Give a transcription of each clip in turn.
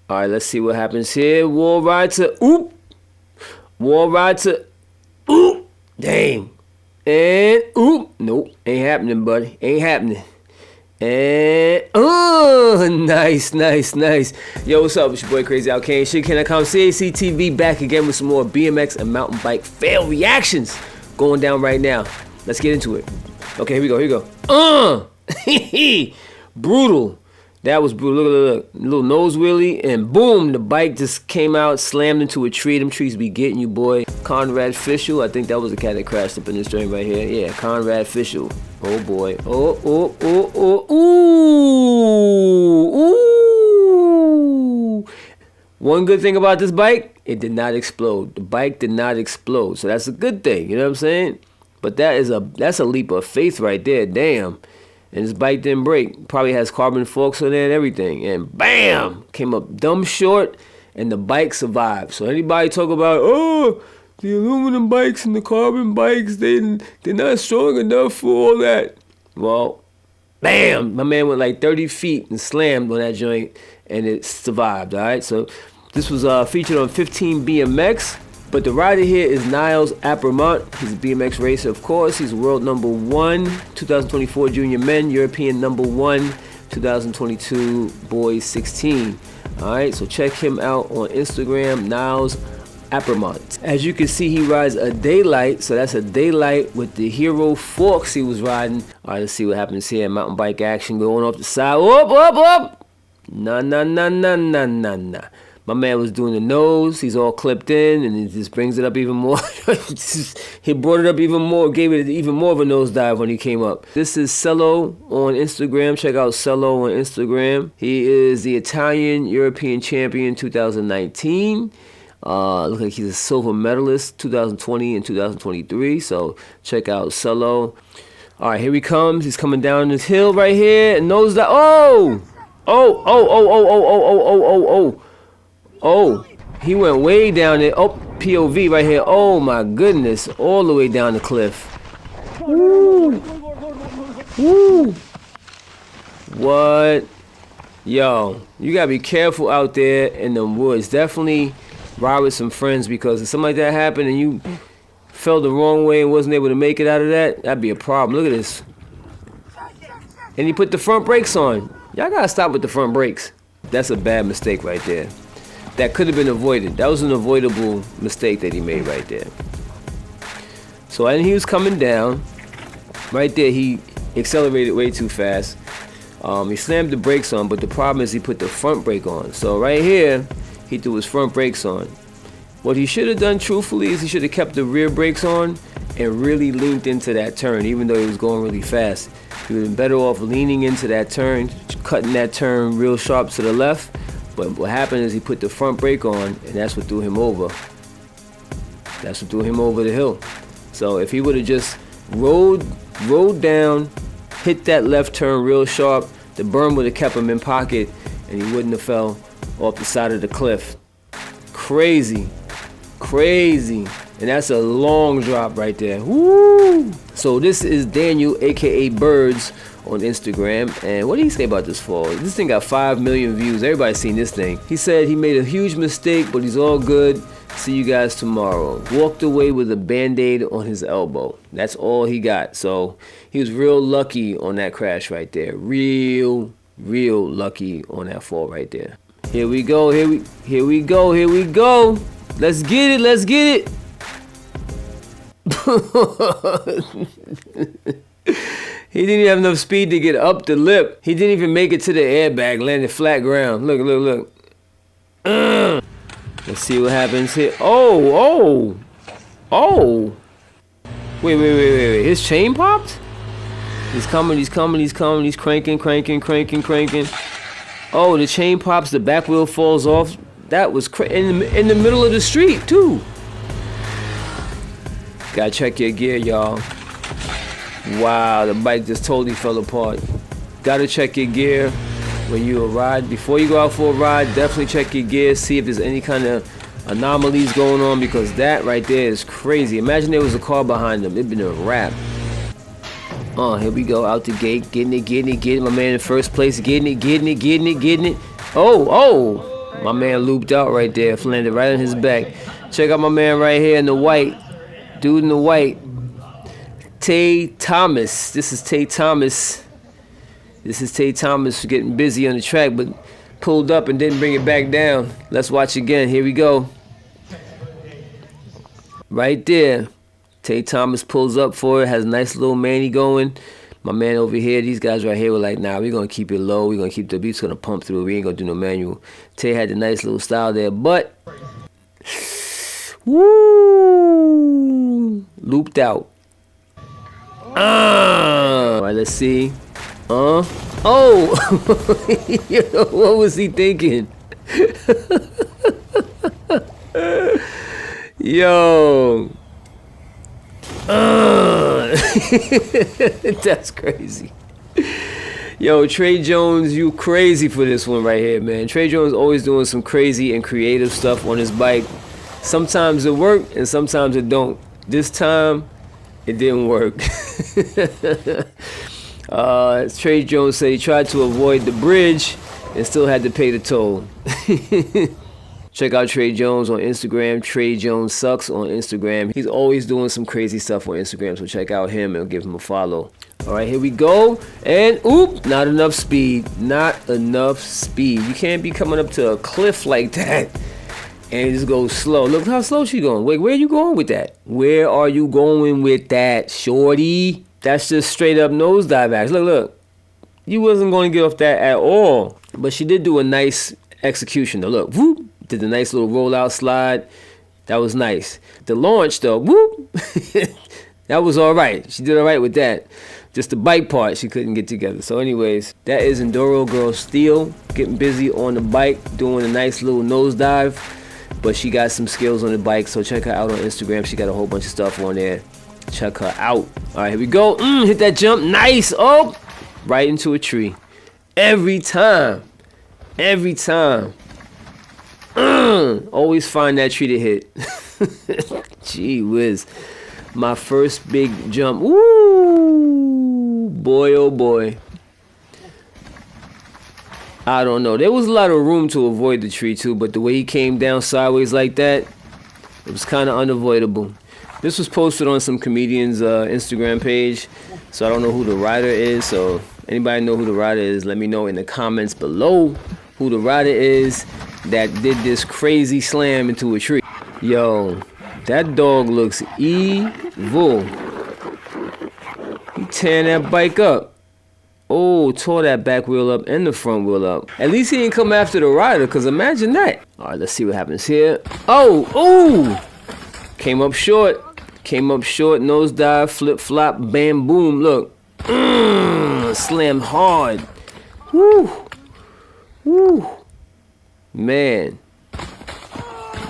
All right, let's see what happens here. Wall ride to oop. Wall ride to oop. Dang. And oop. Nope. Ain't happening, buddy. Ain't happening. And nice. Yo, what's up? It's your boy Crazy Out Kane. Shit.com. CACTV back again with some more BMX and mountain bike fail reactions going down right now. Let's get into it. Okay, here we go. Brutal. That was brutal. Look. Little nose wheelie, and boom, the bike just came out, slammed into a tree. Them trees be getting you, boy. Conrad Fischel. I think that was the cat that crashed up in this joint right here. Yeah, Conrad Fischel. Oh, boy. Ooh. One good thing about this bike, it did not explode. The bike did not explode, so that's a good thing. You know what I'm saying? But that's a leap of faith right there. Damn. And his bike didn't break. Probably has carbon forks on there and everything. And bam! Came up dumb short, and the bike survived. So anybody talk about, oh, the aluminum bikes and the carbon bikes, they're not strong enough for all that. Well, bam! My man went like 30 feet and slammed on that joint, and it survived, all right? So this was featured on 15 BMX. But the rider here is Niles Appermont. He's a BMX racer, of course. He's world number 1, 2024 junior men, European number 1, 2022 boys 16. All right, so check him out on Instagram, Niles Appermont. As you can see, he rides a daylight, so that's a daylight with the Hero forks he was riding. All right, let's see what happens here. Mountain bike action going off the side. Up. Nah. My man was doing the nose. He's all clipped in, and it just brings it up even more. He brought it up even more, gave it even more of a nosedive when he came up. This is Cello on Instagram. Check out Cello on Instagram. He is the Italian European champion 2019. Looks like he's a silver medalist 2020 and 2023. So check out Cello. All right, here he comes. He's coming down this hill right here, and nosedive. Oh, he went way down there. Oh, POV right here. Oh my goodness, all the way down the cliff. Woo. What? Yo, you gotta be careful out there in the woods. Definitely ride with some friends, because if something like that happened and you fell the wrong way and wasn't able to make it out of that, that'd be a problem. Look at this. And he put the front brakes on. Y'all gotta stop with the front brakes. That's a bad mistake right there. That could have been avoided. That was an avoidable mistake that he made right there. So, and he was coming down. Right there, he accelerated way too fast. He slammed the brakes on, but the problem is he put the front brake on. So right here, he threw his front brakes on. What he should have done, truthfully, is he should have kept the rear brakes on and really leaned into that turn, even though he was going really fast. He would have been better off leaning into that turn, cutting that turn real sharp to the left. But what happened is he put the front brake on, and that's what threw him over. That's what threw him over the hill. So if he would have just rode down, hit that left turn real sharp, the berm would have kept him in pocket, and he wouldn't have fell off the side of the cliff. Crazy. And that's a long drop right there. Woo! So this is Daniel, aka Birds, on Instagram, and what did he say about this fall? This thing got 5 million views. Everybody's seen this thing. He said he made a huge mistake, but he's all good. See you guys tomorrow. Walked away with a band-aid on his elbow. That's all he got. So he was real lucky on that crash right there. Real lucky on that fall right there. Here we go. Let's get it. He didn't even have enough speed to get up the lip. He didn't even make it to the airbag, landed flat ground. Look. Let's see what happens here. Oh. Wait. His chain popped? He's coming. He's cranking. Oh, the chain pops, the back wheel falls off. That was in the middle of the street, too. Gotta check your gear, y'all. Wow, the bike just totally fell apart. Gotta check your gear when you ride. Before you go out for a ride, definitely check your gear, see if there's any kind of anomalies going on, because that right there is crazy. Imagine there was a car behind them. It'd been a wrap. Here we go, out the gate, getting it. My man in first place, getting it. Oh, My man looped out right there, landed right on his back. Check out my man right here in the white. Dude in the white. Tay Thomas. This is Tay Thomas. This is Tay Thomas getting busy on the track, but pulled up and didn't bring it back down. Let's watch again. Here we go. Right there. Tay Thomas pulls up for it. Has a nice little manny going. My man over here, these guys right here were like, nah, we're going to keep it low. We're going to keep the beats going to pump through. We ain't going to do no manual. Tay had the nice little style there, but woo, looped out. All right, let's see. Oh, what was he thinking? Yo. That's crazy. Yo, Trey Jones, you crazy for this one right here, man. Trey Jones always doing some crazy and creative stuff on his bike. Sometimes it worked and sometimes it don't. This time, it didn't work. Trey Jones said he tried to avoid the bridge and still had to pay the toll. Check out Trey Jones on Instagram. Trey Jones Sucks on Instagram. He's always doing some crazy stuff on Instagram, so check out him and give him a follow. All right, here we go. And oop, not enough speed. Not enough speed. You can't be coming up to a cliff like that and just go slow. Look how slow she going. Wait, where are you going with that? Where are you going with that, shorty? That's just straight up nosedive action. Look. You wasn't going to get off that at all. But she did do a nice execution though. Look, whoop. Did a nice little rollout slide. That was nice. The launch though, whoop. That was all right. She did all right with that. Just the bike part she couldn't get together. So anyways, that is Enduro Girl Steel getting busy on the bike, doing a nice little nosedive. But she got some skills on the bike, so check her out on Instagram. She got a whole bunch of stuff on there. Check her out. All right, here we go. Hit that jump. Nice. Oh, right into a tree. Every time. Every time. Always find that tree to hit. Gee whiz. My first big jump. Woo! Boy, oh boy. I don't know. There was a lot of room to avoid the tree too, but the way he came down sideways like that, it was kind of unavoidable. This was posted on some comedian's Instagram page, so I don't know who the rider is. So anybody know who the rider is, let me know in the comments below who the rider is that did this crazy slam into a tree. Yo, that dog looks evil. He tearing that bike up. Oh, tore that back wheel up and the front wheel up. At least he didn't come after the rider, because imagine that. All right, let's see what happens here. Oh, came up short. Came up short, nosedive, flip flop, bam, boom. Look, slam hard. Woo, woo, man.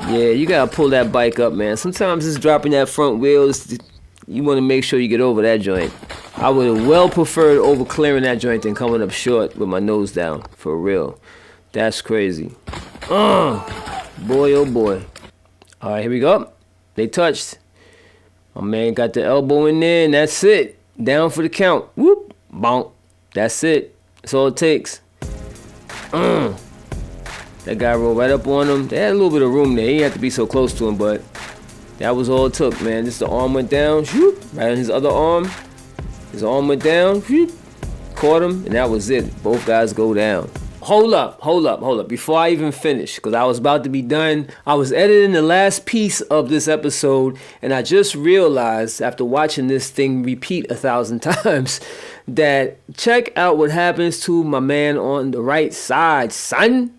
Yeah, you gotta pull that bike up, man. Sometimes it's dropping that front wheel. You want to make sure you get over that joint. I would have well preferred over clearing that joint than coming up short with my nose down. For real, that's crazy. Boy, oh boy. All right, here we go. They touched. My man got the elbow in there, and that's it. Down for the count. Whoop, bonk. That's it. That's all it takes. That guy rolled right up on him. They had a little bit of room there. He didn't have to be so close to him, but that was all it took, man. Just the arm went down, whoop, right on his other arm. His arm went down, whoop, caught him, and that was it. Both guys go down. Hold up. Before I even finish, because I was about to be done, I was editing the last piece of this episode, and I just realized after watching this thing repeat 1,000 times that check out what happens to my man on the right side, son.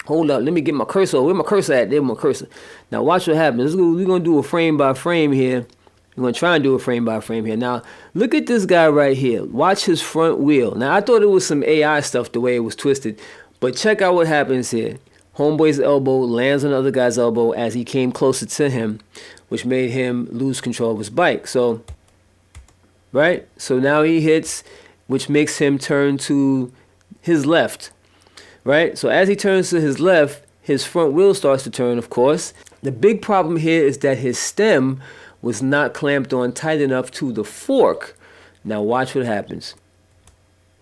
Hold up, let me get my cursor. Where my cursor at? There, my cursor. Now watch what happens. We're going to do a frame by frame here. I'm going to try and do a frame by frame here. Now, look at this guy right here. Watch his front wheel. Now, I thought it was some AI stuff the way it was twisted. But check out what happens here. Homeboy's elbow lands on the other guy's elbow as he came closer to him, which made him lose control of his bike. So, right? So now he hits, which makes him turn to his left. Right? So as he turns to his left, his front wheel starts to turn, of course. The big problem here is that his stem was not clamped on tight enough to the fork. Now watch what happens.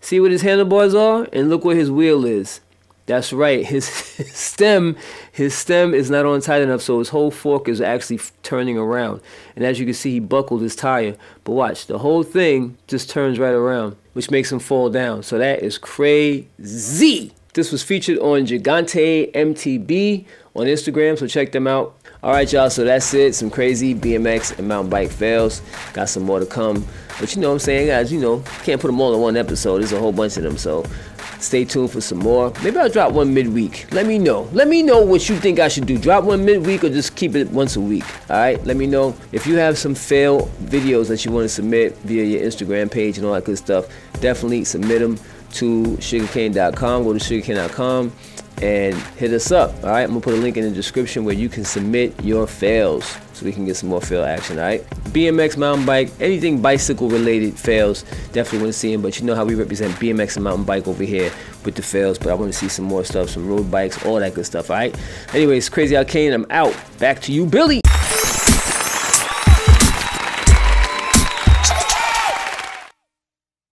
See what his handlebars are? And look where his wheel is. That's right. His stem is not on tight enough, so his whole fork is actually turning around. And as you can see, he buckled his tire. But watch, the whole thing just turns right around, which makes him fall down. So that is crazy. This was featured on Gigante MTB on Instagram, so check them out. All right, y'all, so that's it. Some crazy BMX and mountain bike fails. Got some more to come. But you know what I'm saying, guys, can't put them all in one episode. There's a whole bunch of them, so stay tuned for some more. Maybe I'll drop one midweek. Let me know. Let me know what you think I should do. Drop one midweek or just keep it once a week. All right? Let me know. If you have some fail videos that you want to submit via your Instagram page and all that good stuff, definitely submit them to sugarcane.com. Go to sugarcane.com and hit us up. All right? I'm going to put a link in the description where you can submit your fails so we can get some more fail action. All right? BMX, mountain bike, anything bicycle related fails, definitely want to see them. But you know how we represent BMX and mountain bike over here with the fails. But I want to see some more stuff, some road bikes, all that good stuff. All right? Anyways, Crazy Out Kane, I'm out. Back to you, Billy.